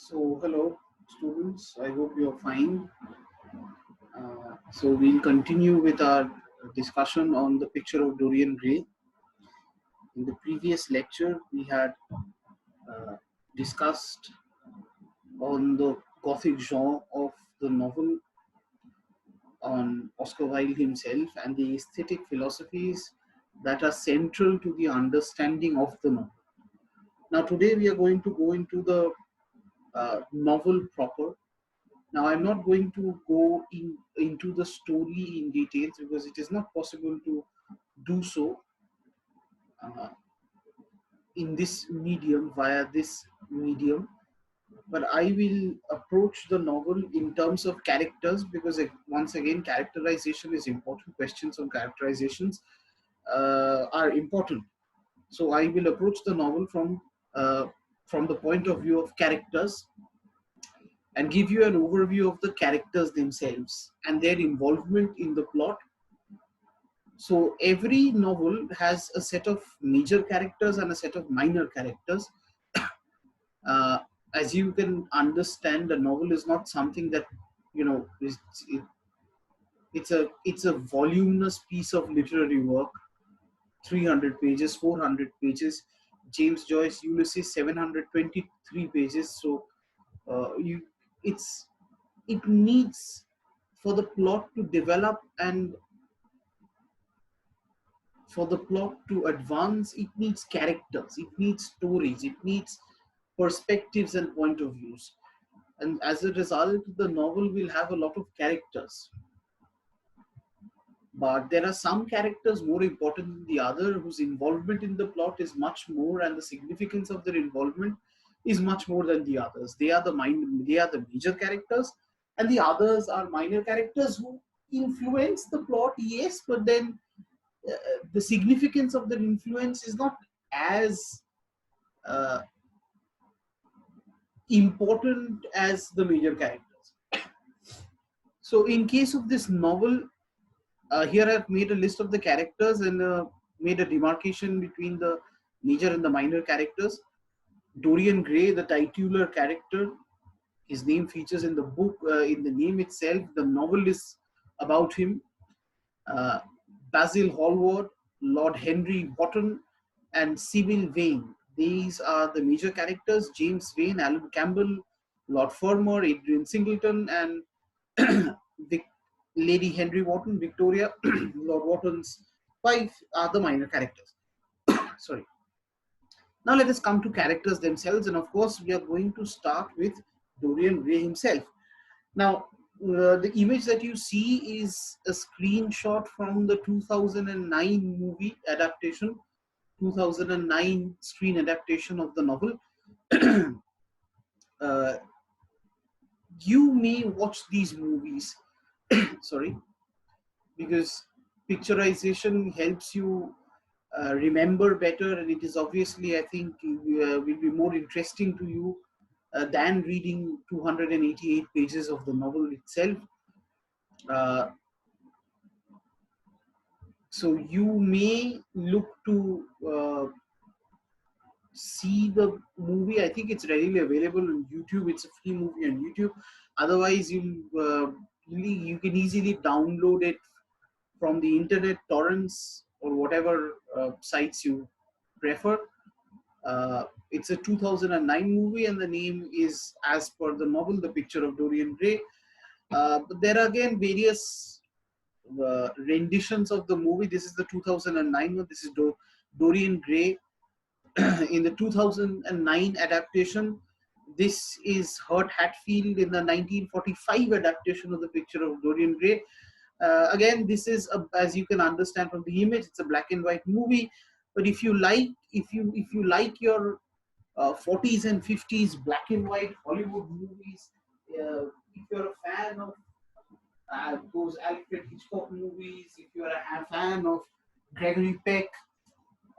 So, hello students, I hope you're fine. So, we'll continue with our discussion on the picture of Dorian Gray. In the previous lecture, we had discussed on the Gothic genre of the novel, on Oscar Wilde himself, and the aesthetic philosophies that are central to the understanding of the novel. Now, today we are going to go into the novel proper. Now, I'm not going to go into the story in details because it is not possible to do so uh, in this medium, via this medium. But I will approach the novel in terms of characters because, once again, characterization is important. Questions on characterizations are important. So I will approach the novel from the point of view of characters and give you an overview of the characters themselves and their involvement in the plot. So every novel has a set of major characters and a set of minor characters. Uh, as you can understand, a novel is not something that it's a voluminous piece of literary work. 300 pages, 400 pages. James Joyce Ulysses 723 pages. So you it's it needs, for the plot to develop and for the plot to advance, it needs characters, it needs stories, it needs perspectives and point of views. And as a result, the novel will have a lot of characters. But there are some characters more important than the other, whose involvement in the plot is much more, and the significance of their involvement is much more than the others. They are the major characters, and the others are minor characters who influence the plot, yes, but then the significance of their influence is not as uh, important as the major characters. So, in case of this novel, here I've made a list of the characters and made a demarcation between the major and the minor characters. Dorian Gray, the titular character, his name features in the book, in the name itself. The novel is about him. Uh, Basil Hallward, Lord Henry Wotton, and Sybil Vane. These are the major characters. James Vane, Alan Campbell, Lord Fermor, Adrian Singleton, and Lady Henry Wotton, Victoria, Lord Wotton's wife, are the minor characters. Sorry. Now let us come to characters themselves, and of course we are going to start with Dorian Gray himself. Now, the image that you see is a screenshot from the 2009 movie adaptation, 2009 screen adaptation of the novel. uh, you may watch these movies, sorry, because picturization helps you remember better, and it is obviously, I think, will be more interesting to you than reading 288 pages of the novel itself. Uh, so you may look to see the movie. I think it's readily available on YouTube. It's a free movie on YouTube. Otherwise, you can easily download it from the internet, torrents, or whatever sites you prefer. It's a 2009 movie, and the name is, as per the novel, The Picture of Dorian Gray. But there are again various renditions of the movie. This is the 2009 one. This is Dorian Gray. In the 2009 adaptation, this is Hurt Hatfield in the 1945 adaptation of The Picture of Dorian Gray. Again, this is as you can understand from the image, it's a black and white movie. But if you like your 40s and 50s black and white Hollywood movies, if you're a fan of those Alfred Hitchcock movies, if you're a fan of Gregory Peck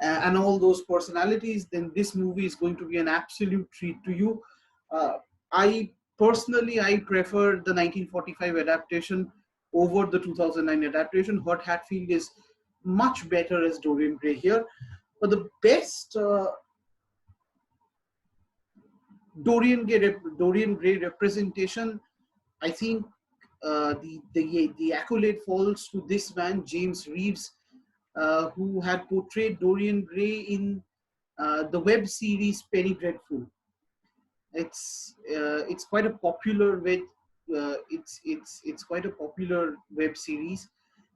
and all those personalities, then this movie is going to be an absolute treat to you. I personally, I prefer the 1945 adaptation over the 2009 adaptation. Hurt Hatfield is much better as Dorian Gray here. But Dorian Gray representation, I think the accolade falls to this man, James Reeves, who had portrayed Dorian Gray in the web series Penny Dreadful. It's quite a popular it's quite a popular web series.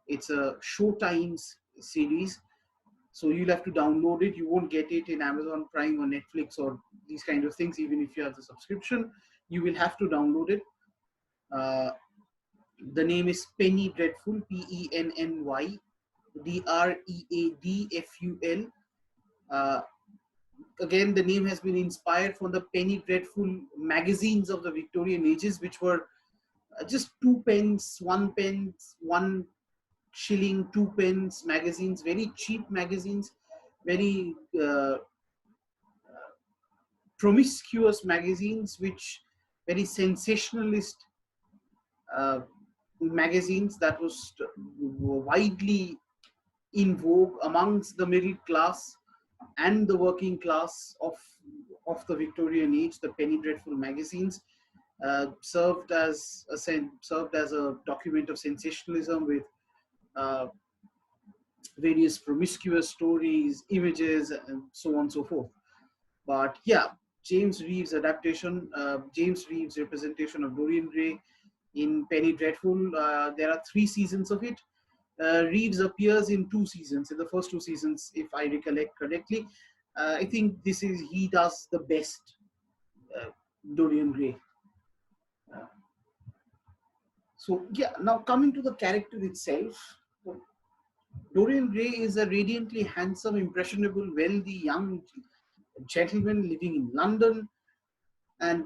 It's a Showtime's series, so you'll have to download it. You won't get it in Amazon Prime or Netflix or these kind of things. Even if you have the subscription, you will have to download it. uh, the name is Penny Dreadful, Penny Dreadful. Again, the name has been inspired from the penny dreadful magazines of the Victorian ages, which were just 2 pence, 1 pence, 1 shilling, 2 pence magazines, very cheap magazines, very promiscuous magazines, which very sensationalist uh, magazines that was widely in vogue amongst the middle class and the working class of the Victorian age. The penny dreadful magazines served as a document of sensationalism with uh, various promiscuous stories, images, and so on and so forth. But yeah, James Reeves' representation of Dorian Gray in Penny Dreadful. There are 3 seasons of it. Reeves appears in 2 seasons. In the first 2 seasons, if I recollect correctly, I think he does the best uh, Dorian Gray. Uh, so yeah, now coming to the character itself, Dorian Gray is a radiantly handsome, impressionable, wealthy young gentleman living in London, and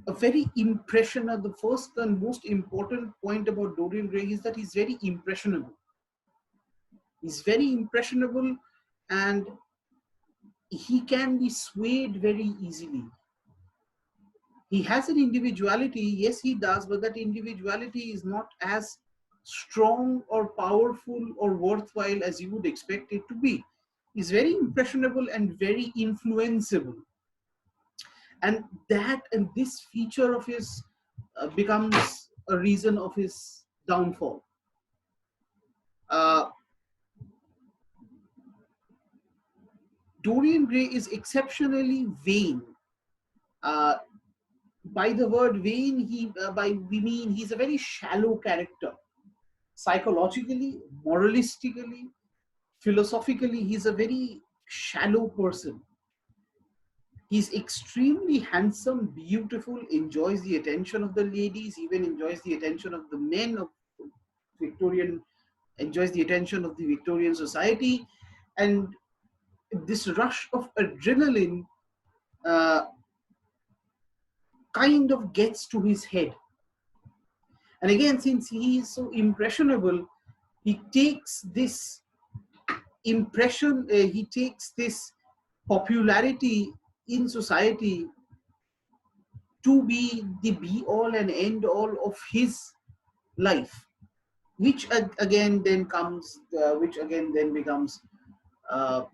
a very impressionable. The first and most important point about Dorian Gray is that he's very impressionable. He's very impressionable, and he can be swayed very easily. He has an individuality, yes, he does, but that individuality is not as strong or powerful or worthwhile as you would expect it to be. He's very impressionable and very influenceable, and this feature of his becomes a reason of his downfall. Uh, Dorian Gray is exceptionally vain. Uh, by the word vain, we mean he's a very shallow character. Psychologically, moralistically, philosophically, he's a very shallow person. He's extremely handsome, beautiful, enjoys the attention of the ladies, even enjoys the attention of the men of Victorian, enjoys the attention of the Victorian society, and this rush of adrenaline uh, kind of gets to his head. And again, since he is so impressionable, he takes this he takes this popularity in society to be the be all and end all of his life, which again then becomes uh,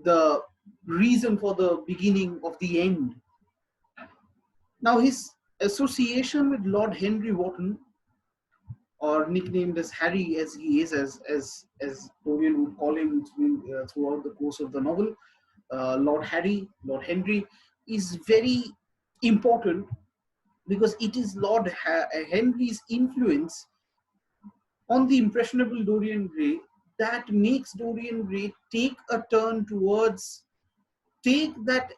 the reason for the beginning of the end. Now, his association with Lord Henry Wotton, or nicknamed as Harry as he is, as Dorian would call him throughout the course of the novel, Lord Henry, is very important because it is Henry's influence on the impressionable Dorian Gray that makes Dorian Gray take a turn towards, take that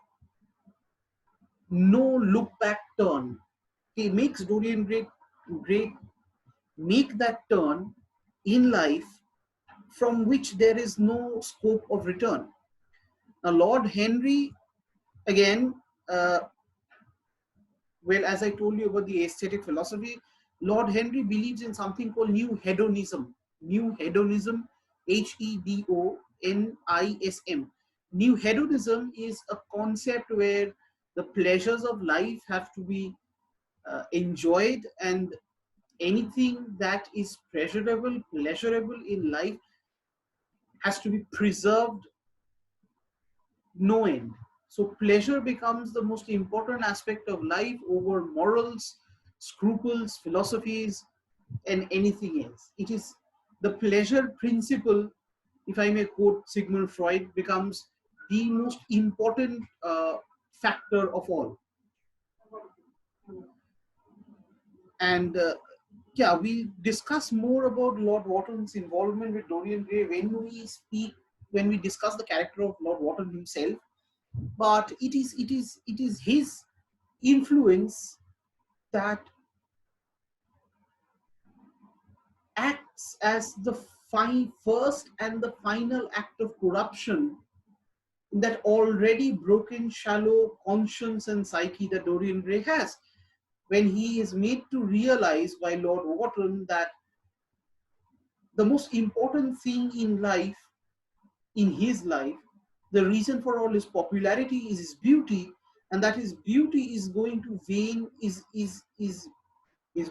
no look back turn. He makes Gray make that turn in life from which there is no scope of return. Now, Lord Henry, again, well, as I told you about the aesthetic philosophy, Lord Henry believes in something called new hedonism. New hedonism, Hedonism. New hedonism is a concept where the pleasures of life have to be enjoyed, and anything that is pleasurable in life has to be preserved no end. So pleasure becomes the most important aspect of life over morals, scruples, philosophies, and anything else. It is the pleasure principle, if I may quote Sigmund Freud, becomes the most important factor of all. And yeah, we discuss more about Lord Wharton's involvement with Dorian Gray when we discuss the character of Lord Wharton himself. But it is his influence that acts as the first and the final act of corruption in that already broken, shallow conscience and psyche that Dorian Gray has, when he is made to realize by Lord Wharton that the most important thing in life, in his life, the reason for all his popularity is his beauty, and that his beauty is going to wane, is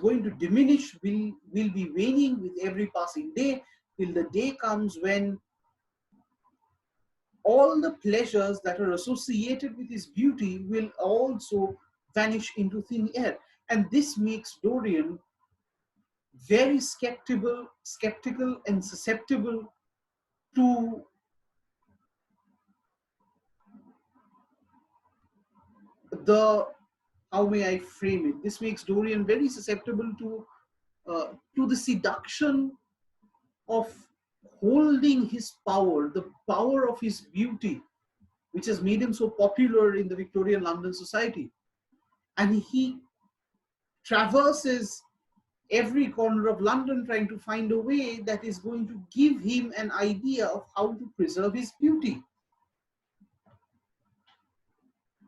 going to diminish, will be waning with every passing day, till the day comes when all the pleasures that are associated with his beauty will also vanish into thin air. And this makes Dorian very skeptical and susceptible to the, how may I frame it? This makes Dorian very susceptible to the seduction of holding his power, the power of his beauty, which has made him so popular in the Victorian London society. And he traverses every corner of London trying to find a way that is going to give him an idea of how to preserve his beauty.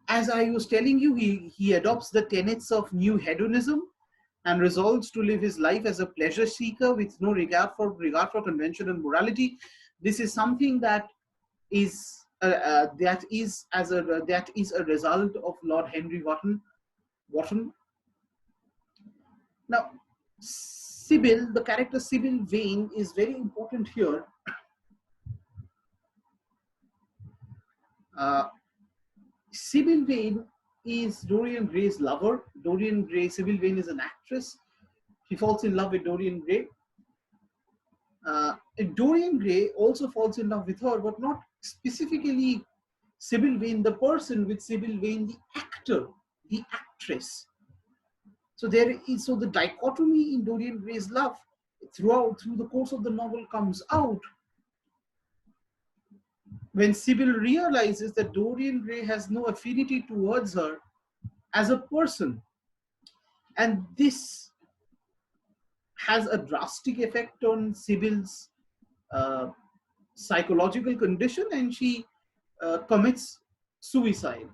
As I was telling you, he adopts the tenets of new hedonism and resolves to live his life as a pleasure seeker with no regard for convention and morality. This is something that is a result of Lord Henry Wotton. Wotton. Now, Sybil, the character Sybil Vane, is very important here. Uh, Sybil Vane is Dorian Gray's lover. Sybil Vane is an actress. She falls in love with Dorian Gray. Dorian Gray also falls in love with her, but not specifically Sybil Vane, the person, with Sybil Vane, the actor, the actress. So the dichotomy in Dorian Gray's love through the course of the novel comes out when Sybil realizes that Dorian Gray has no affinity towards her as a person. And this has a drastic effect on Sybil's uh, psychological condition, and she commits suicide.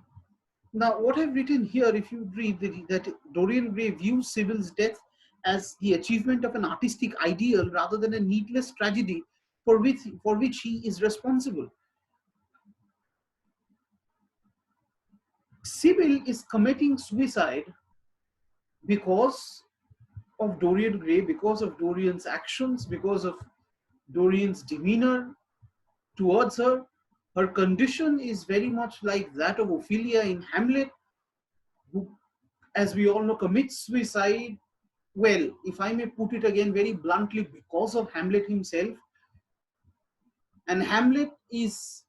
Now, what I've written here, if you read that Dorian Gray views Sybil's death as the achievement of an artistic ideal rather than a needless tragedy for which he is responsible. Sybil is committing suicide because of Dorian Gray, because of Dorian's actions, because of Dorian's demeanor towards her. Her condition is very much like that of Ophelia in Hamlet, who, as we all know, commits suicide. Well, if I may put it again very bluntly, because of Hamlet himself. And Hamlet is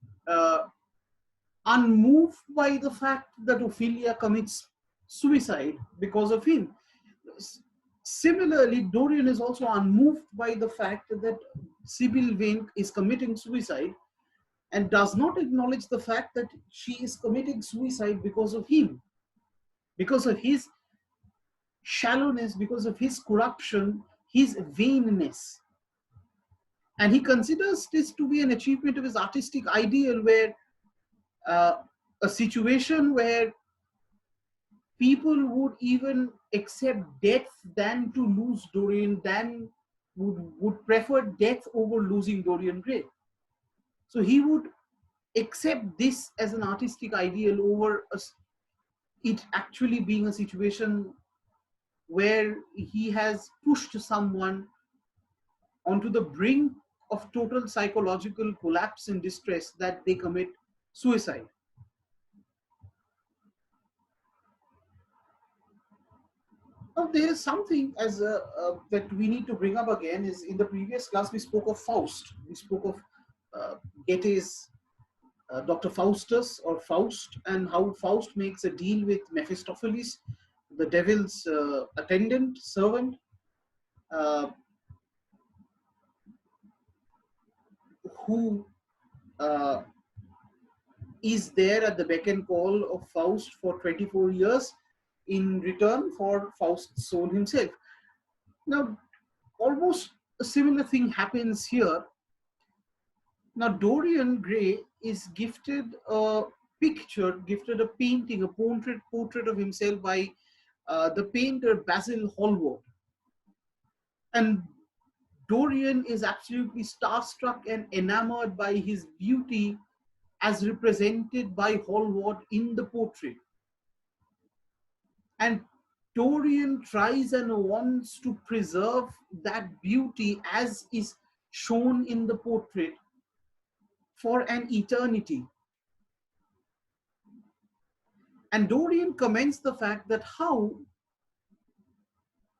unmoved by the fact that Ophelia commits suicide because of him. Similarly, Dorian is also unmoved by the fact that Sybil Vane is committing suicide, and does not acknowledge the fact that she is committing suicide because of him, because of his shallowness, because of his corruption, his vainness. And he considers this to be an achievement of his artistic ideal, where uh, a situation where people would even accept death than to lose Dorian, than would prefer death over losing Dorian Gray. So he would accept this as an artistic ideal over it actually being a situation where he has pushed someone onto the brink of total psychological collapse and distress that they commit suicide. Now, there is something that we need to bring up again. Is in the previous class we spoke of Faust. We spoke of Goethe's Dr. Faustus or Faust, and how Faust makes a deal with Mephistopheles, the devil's attendant servant, uh, who uh, is there at the beck and call of Faust for 24 years in return for Faust's soul himself. Now, almost a similar thing happens here. Now, Dorian Gray is gifted a picture, gifted a painting, a portrait of himself by the painter Basil Hallward. And Dorian is absolutely starstruck and enamored by his beauty as represented by Hallward in the portrait. And Dorian tries and wants to preserve that beauty as is shown in the portrait for an eternity. And Dorian comments the fact that how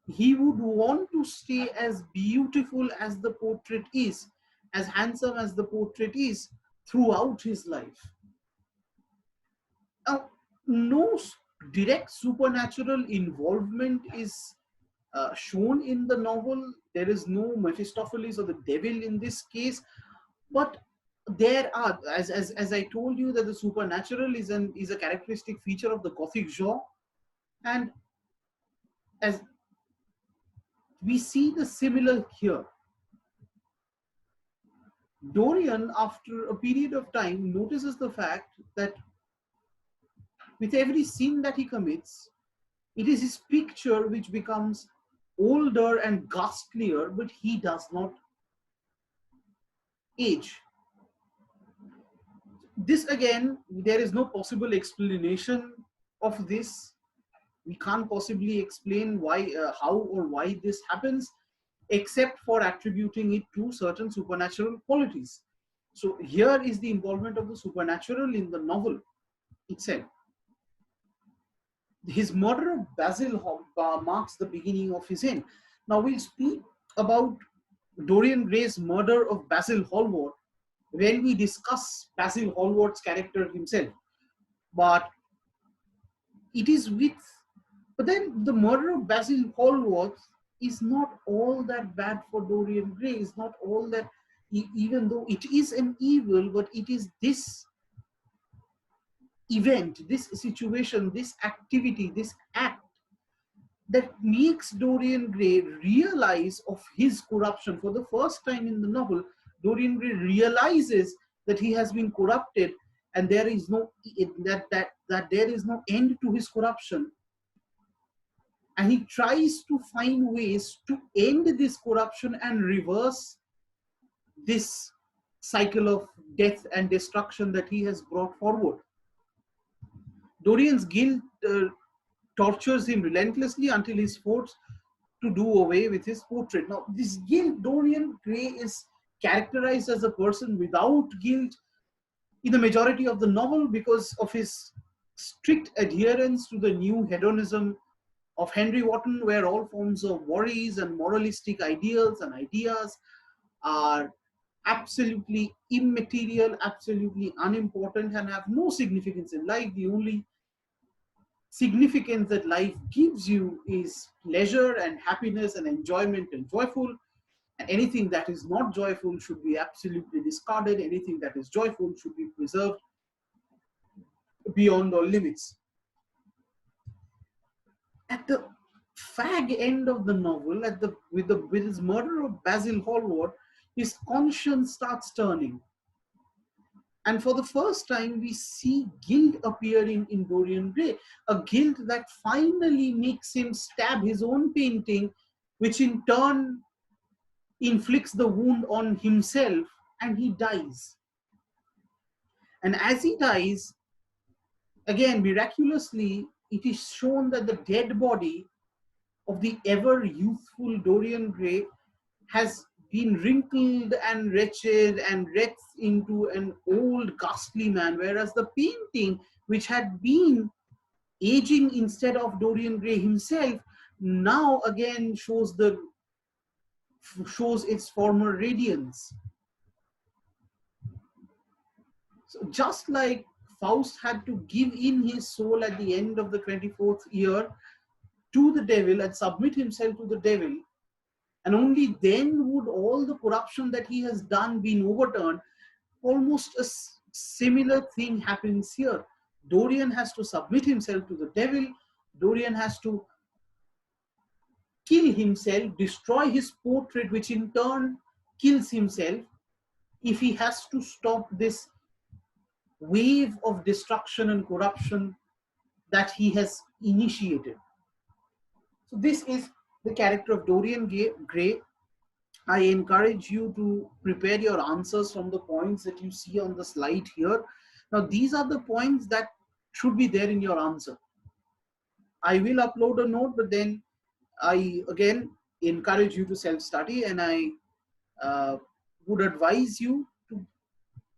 he would want to stay as beautiful as the portrait is, as handsome as the portrait is, throughout his life. Now, no direct supernatural involvement is shown in the novel. There is no Mephistopheles or the devil in this case, but there are, as I told you, that the supernatural is a characteristic feature of the Gothic genre, and as we see the similar here. Dorian, after a period of time, notices the fact that with every sin that he commits, it is his picture which becomes older and ghastlier, but he does not age. This again, there is no possible explanation of this. We can't possibly explain why, how, or why this happens, except for attributing it to certain supernatural qualities. So here is the involvement of the supernatural in the novel itself. His murder of Basil marks the beginning of his end. Now we'll speak about Dorian Gray's murder of Basil Hallward when we discuss Basil Hallward's character himself. But it is with, but then the murder of Basil Hallward is not all that bad for Dorian Gray. It's not all that, even though it is an evil, but it is this event, this situation, this activity, this act that makes Dorian Gray realize of his corruption. For the first time in the novel, Dorian Gray realizes that he has been corrupted, and there is no that there is no end to his corruption. And he tries to find ways to end this corruption and reverse this cycle of death and destruction that he has brought forward. Dorian's guilt tortures him relentlessly until he's forced to do away with his portrait. Now, this guilt, Dorian Gray is characterized as a person without guilt in the majority of the novel because of his strict adherence to the new hedonism of Henry Wotton, where all forms of worries and moralistic ideals and ideas are absolutely immaterial, absolutely unimportant, and have no significance in life. The only significance that life gives you is pleasure and happiness and enjoyment and joyful. And anything that is not joyful should be absolutely discarded. Anything that is joyful should be preserved beyond all limits. At the fag end of the novel, with his murder of Basil Hallward, his conscience starts turning. And for the first time, we see guilt appearing in Dorian Gray, a guilt that finally makes him stab his own painting, which in turn inflicts the wound on himself, and he dies. And as he dies, again, miraculously, it is shown that the dead body of the ever youthful Dorian Gray has been wrinkled and wretched and wretched into an old ghastly man, whereas the painting, which had been aging instead of Dorian Gray himself, now again shows its former radiance. So just like Faust had to give in his soul at the end of the 24th year to the devil and submit himself to the devil, and only then would all the corruption that he has done been overturned. Almost a similar thing happens here. Dorian has to submit himself to the devil. Dorian has to kill himself, destroy his portrait, which in turn kills himself, if he has to stop this wave of destruction and corruption that he has initiated. So this is the character of Dorian Gray. I encourage you to prepare your answers from the points that you see on the slide here. Now, these are the points that should be there in your answer. I will upload a note, but then I again encourage you to self-study, and I would advise you to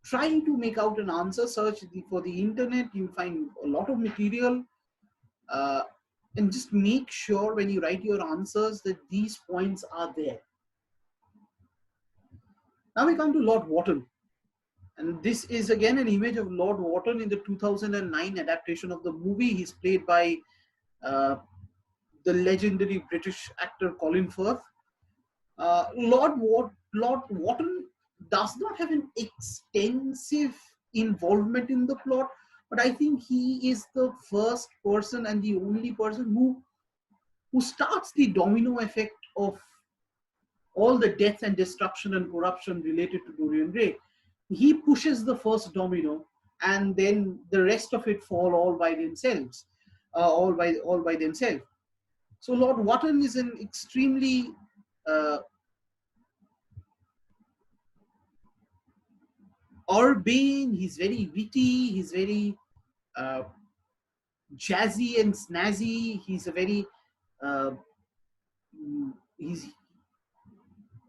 try to make out an answer. Search for the internet, you'll find a lot of material, uh, and just make sure when you write your answers that these points are there. Now we come to Lord Wharton. And this is again an image of Lord Wharton in the 2009 adaptation of the movie. He's played by uh, the legendary British actor Colin Firth. Lord Wharton does not have an extensive involvement in the plot, but I think he is the first person and the only person who starts the domino effect of all the death and destruction and corruption related to Dorian Gray. He pushes the first domino, and then the rest of it fall all by themselves, all by themselves. So Lord Wharton is an extremely urbane. He's very witty. He's very uh, jazzy and snazzy. He's a very uh, he's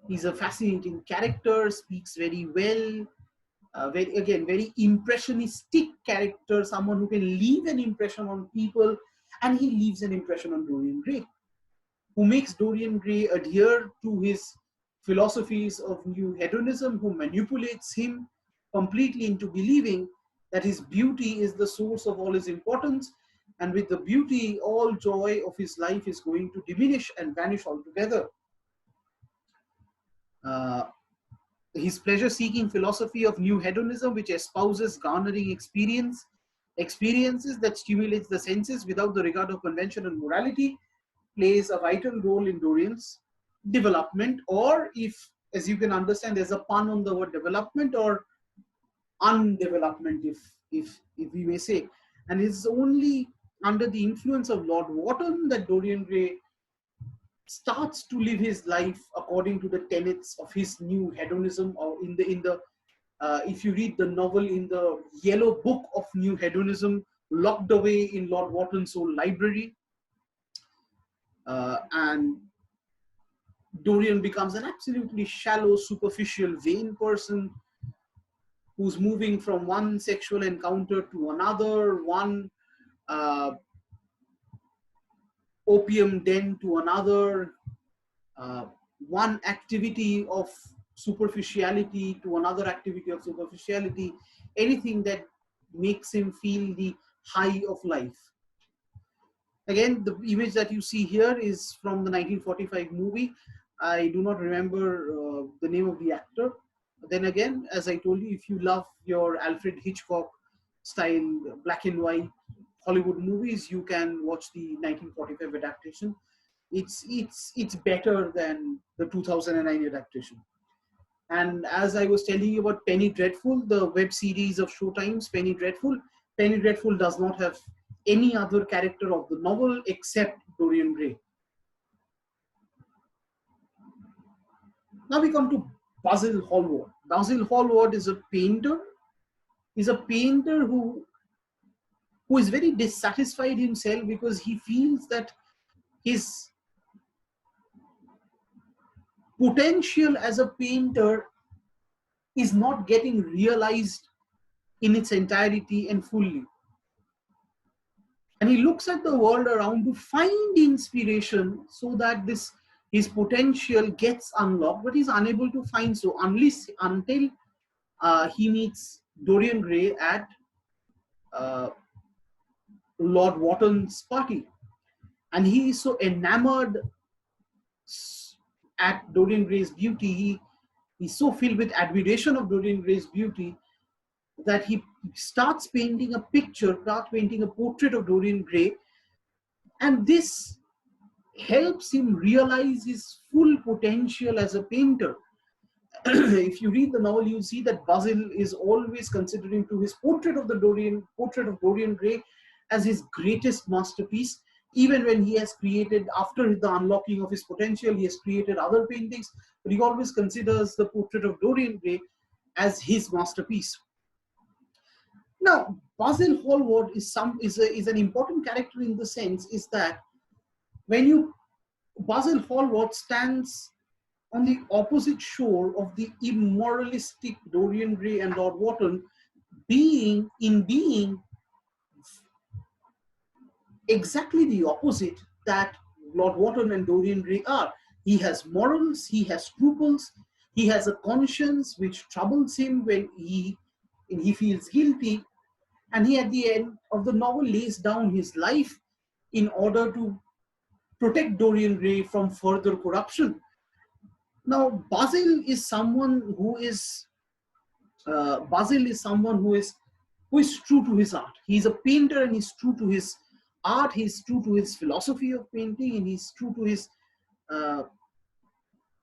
he's a fascinating character. Speaks very well. Very impressionistic character, someone who can leave an impression on people, and he leaves an impression on Dorian Gray, who makes Dorian Gray adhere to his philosophies of new hedonism, who manipulates him completely into believing that his beauty is the source of all his importance, and with the beauty, all joy of his life is going to diminish and vanish altogether. Uh, his pleasure-seeking philosophy of new hedonism, which espouses garnering experiences that stimulates the senses without the regard of convention and morality, plays a vital role in Dorian's development, or if, as you can understand, there's a pun on the word development, or undevelopment, if we may say. And it's only under the influence of Lord Wharton that Dorian Gray starts to live his life according to the tenets of his new hedonism, or in the if you read the novel, in the yellow book of new hedonism, locked away in Lord Wharton's old library. And Dorian becomes an absolutely shallow, superficial, vain person who's moving from one sexual encounter to another, one uh, opium den to another, uh, one activity of superficiality to another activity of superficiality, anything that makes him feel the high of life. Again, the image that you see here is from the 1945 movie. I do not remember the name of the actor. Then again, as I told you, if you love your Alfred Hitchcock style black and white Hollywood movies, you can watch the 1945 adaptation. It's better than the 2009 adaptation. And as I was telling you about Penny Dreadful, the web series of Showtime's Penny Dreadful does not have any other character of the novel except Dorian Gray. Now we come to Basil Hallward. Basil Hallward is a painter. He's a painter who is very dissatisfied himself because he feels that his potential as a painter is not getting realized in its entirety and fully. and he looks at the world around to find inspiration so that this his potential gets unlocked, but he's unable to find so unless until he meets Dorian Gray at uh, Lord Wotton's party, and he is so enamored at Dorian Gray's beauty. He's so filled with admiration of Dorian Gray's beauty that he starts painting a picture, starts painting a portrait of Dorian Gray, and this helps him realize his full potential as a painter. If you read the novel, you see that Basil is always considering to his portrait of Dorian Gray as his greatest masterpiece. Even when he has created, after the unlocking of his potential, he has created other paintings, but he always considers the portrait of Dorian Gray as his masterpiece. Now, Basil Hallward is an important character in the sense is that when you Basil Hallward stands on the opposite shore of the immoralistic Dorian Gray and Lord Wotton, being exactly the opposite that Lord Wotton and Dorian Gray are. He has morals, he has scruples, he has a conscience which troubles him when he feels guilty, and he at the end of the novel lays down his life in order to protect Dorian Gray from further corruption. Now, Basil is someone who is true to his art. He's a painter and he's true to his art. He's true to his philosophy of painting, and he's true to his uh,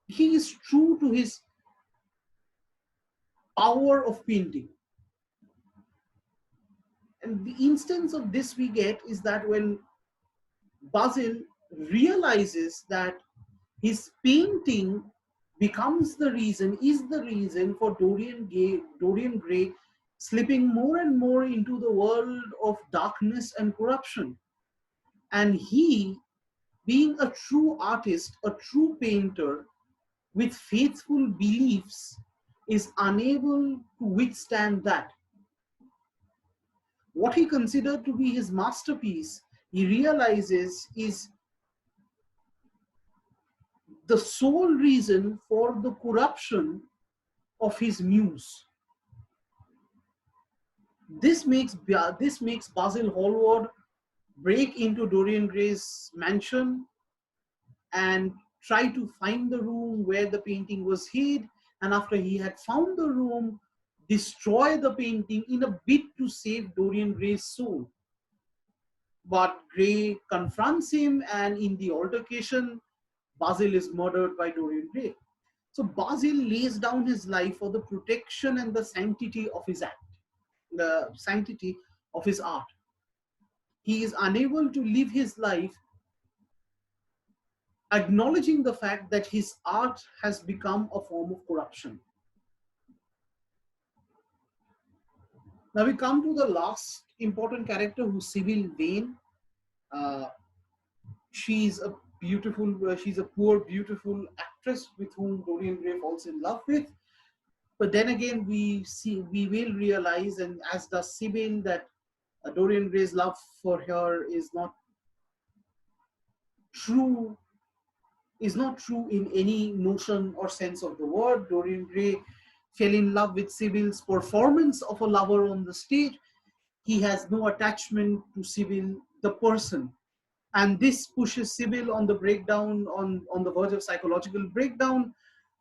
he is true to his power of painting. And the instance of this we get is that when Basil realizes that his painting is the reason for Dorian Gray slipping more and more into the world of darkness and corruption. And he, being a true artist, a true painter with faithful beliefs, is unable to withstand that. What he considered to be his masterpiece, he realizes is the sole reason for the corruption of his muse. This makes Basil Hallward break into Dorian Gray's mansion and try to find the room where the painting was hid. And after he had found the room, destroy the painting in a bid to save Dorian Gray's soul. But Gray confronts him, and in the altercation, Basil is murdered by Dorian Gray. So Basil lays down his life for the protection and the sanctity of his act, the sanctity of his art. He is unable to live his life acknowledging the fact that his art has become a form of corruption. Now we come to the last important character, who's Sybil Vane. Uh, she's a poor, beautiful actress with whom Dorian Gray falls in love with. But then again, we will realize, and as does Sybil, that Dorian Gray's love for her true is not true in any notion or sense of the word. Dorian Gray fell in love with Sybil's performance of a lover on the stage. He has no attachment to Sybil, the person. And this pushes Sybil on the breakdown, on the verge of psychological breakdown,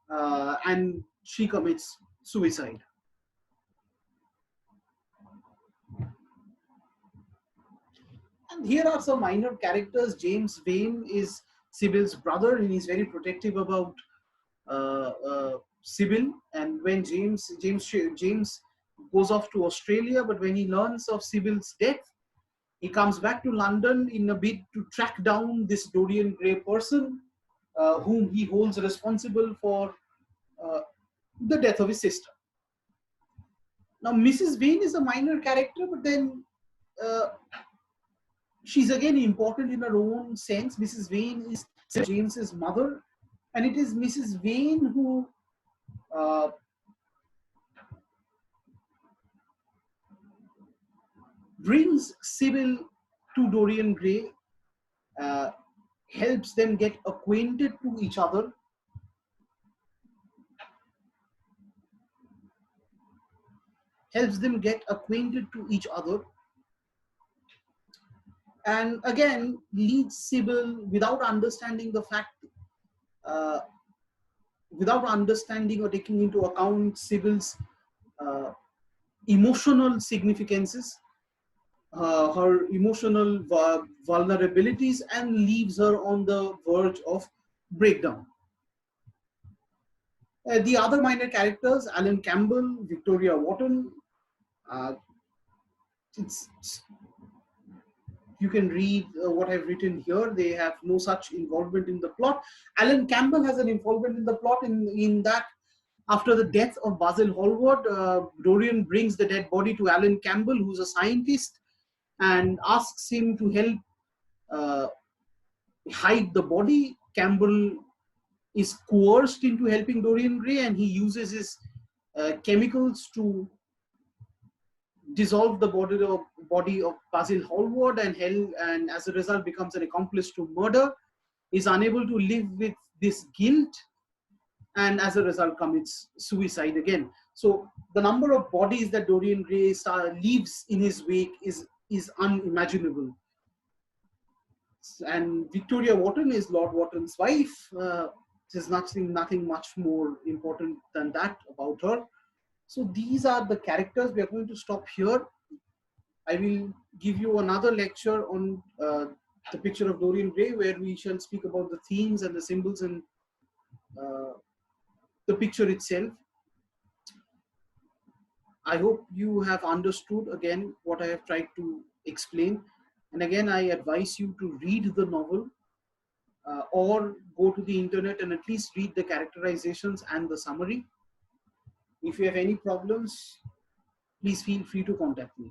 and she commits suicide. And here are some minor characters. James Vane is Sybil's brother, and he's very protective about Sybil. And when James goes off to Australia, but when he learns of Sybil's death, he comes back to London in a bid to track down this Dorian Gray person, whom he holds responsible for uh, the death of his sister. Now, Mrs. Vane is a minor character, but then uh, she's again important in her own sense. Mrs. Vane is James's mother, and it is Mrs. Vane who uh, brings Sybil to Dorian Gray, uh, helps them get acquainted to each other, helps them get acquainted to each other, and again leads Sybil without understanding the fact, uh, without understanding or taking into account Sybil's uh, emotional significances, her emotional vulnerabilities, and leaves her on the verge of breakdown. The other minor characters, Alan Campbell, Victoria Wharton, uh, it's you can read what I've written here. They have no such involvement in the plot. Alan Campbell has an involvement in the plot in that after the death of Basil Hallward, Dorian brings the dead body to Alan Campbell, who's a scientist, and asks him to help uh, hide the body. Campbell is coerced into helping Dorian Gray, and he uses his chemicals to dissolve the body of Basil Hallward, and as a result becomes an accomplice to murder. Is unable to live with this guilt, and as a result commits suicide again. So the number of bodies that Dorian Gray leaves in his wake is unimaginable. And Victoria Wharton is Lord Wharton's wife. There's nothing much more important than that about her. So these are the characters. We are going to stop here. I will give you another lecture on the picture of Dorian Gray, where we shall speak about the themes and the symbols and uh, the picture itself. I hope you have understood again what I have tried to explain. And again, I advise you to read the novel or go to the internet and at least read the characterizations and the summary. If you have any problems, please feel free to contact me.